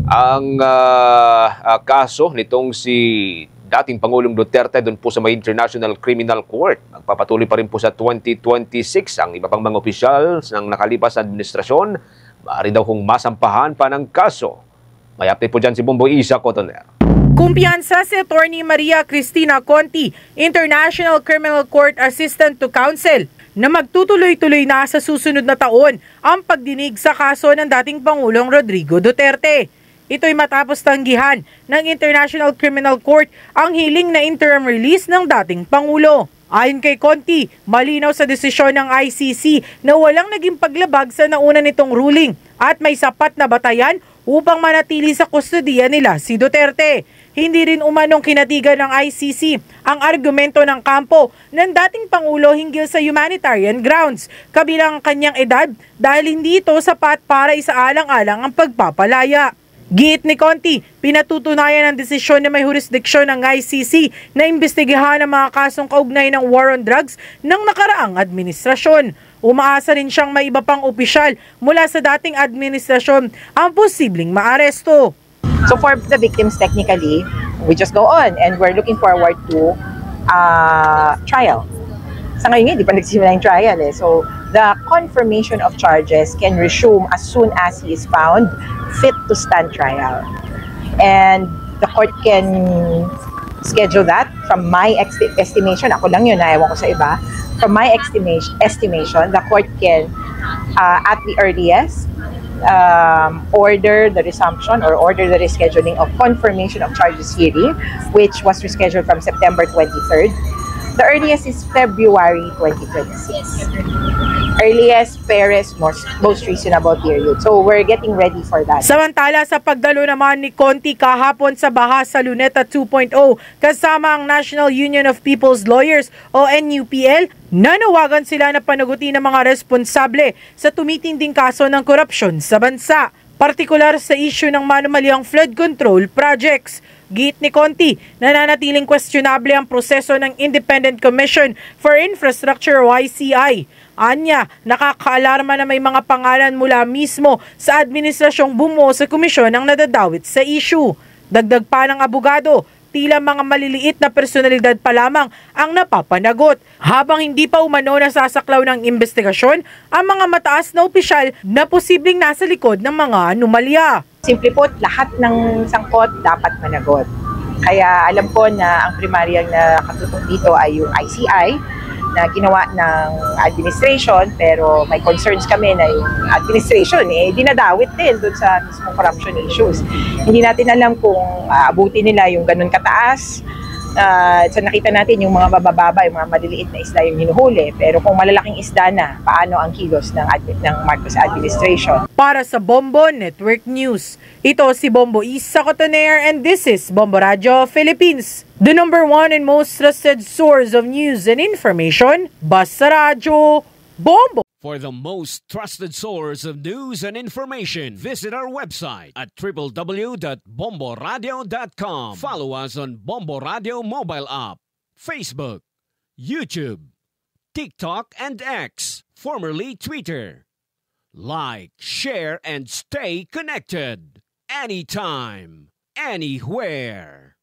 ang kaso nitong si dating Pangulong Duterte doon po sa may International Criminal Court. Magpapatuloy pa rin po sa 2026 ang iba pang mga opisyal ng nakalipas na administrasyon. Maaari daw kung masampahan pa ng kaso. May update po dyan si Bomboy Isa Cotoner. Kumpiyansa si Atty. Maria Cristina Conti, International Criminal Court Assistant to Counsel, na magtutuloy-tuloy na sa susunod na taon ang pagdinig sa kaso ng dating Pangulong Rodrigo Duterte. Ito'y matapos tanggihan ng International Criminal Court ang hiling na interim release ng dating Pangulo. Ayon kay Conti, malinaw sa desisyon ng ICC na walang naging paglabag sa nauna nitong ruling at may sapat na batayan upang manatili sa kustodiya nila si Duterte. Hindi rin umanong kinatigan ng ICC ang argumento ng kampo ng dating Pangulo hinggil sa humanitarian grounds, kabilang ang kanyang edad dahil hindi ito sapat para isaalang-alang ang pagpapalaya. Giit ni Conti, pinatutunayan ang desisyon na may jurisdiksyon ng ICC na imbestigahan ang mga kasong kaugnay ng war on drugs ng nakaraang administrasyon. Umaasa rin siyang may iba pang opisyal mula sa dating administrasyon ang posibleng maaresto. So for the victims, technically, we just go on and we're looking forward to trial. Sa ngayon, hindi pa nagsimula yung trial eh. So the confirmation of charges can resume as soon as he is found fit to stand trial. And the court can schedule that. From my estimation, ako lang yun, ewan ko sa iba. From my estimation, the court can at the earliest order the resumption or order the rescheduling of confirmation of charges hearing, which was rescheduled from September 23rd. The earliest is February 2026. Earliest, fairest, most reasonable period. So we're getting ready for that. Samantala, sa pagdalo naman ni Conti kahapon sa baha sa Luneta 2.0 kasama ang National Union of People's Lawyers o NUPL, nanawagan sila na panagutin ng mga responsable sa tumitinding kaso ng korupsyon sa bansa, partikular sa issue ng manumalyang flood control projects. Giit ni Conti, nananatiling questionable ang proseso ng Independent Commission for Infrastructure o ICI. Anya, nakakaalarma na may mga pangalan mula mismo sa administrasyong bumuo sa komisyon ang nadadawit sa issue. Dagdag pa ng abogado, tila mga maliliit na personalidad pa lamang ang napapanagot, habang hindi pa umano nasasaklaw ng investigasyon ang mga mataas na opisyal na posibleng nasa likod ng mga anomalya. Simple po, lahat ng sangkot dapat managot. Kaya alam ko na ang primaryang na katutok dito ay yung ICI na ginawa ng administration, pero may concerns kami na yung administration dinadawit din doon sa mismong corruption issues. Hindi natin alam kung abutin nila yung ganun kataas. So nakita natin yung mga bababa, yung mga maliliit na isda yung hinuhuli. Pero kung malalaking isda na, paano ang kilos ng Marcos administration? Para sa Bombo Network News, ito si Bombo Isa Cotoner and this is Bombo Radio Philippines. The #1 and most trusted source of news and information, Basta Radio Bombo. For the most trusted source of news and information, visit our website at www.bomboradio.com. Follow us on Bombo Radio mobile app, Facebook, YouTube, TikTok, and X, formerly Twitter. Like, share, and stay connected. Anytime, anywhere.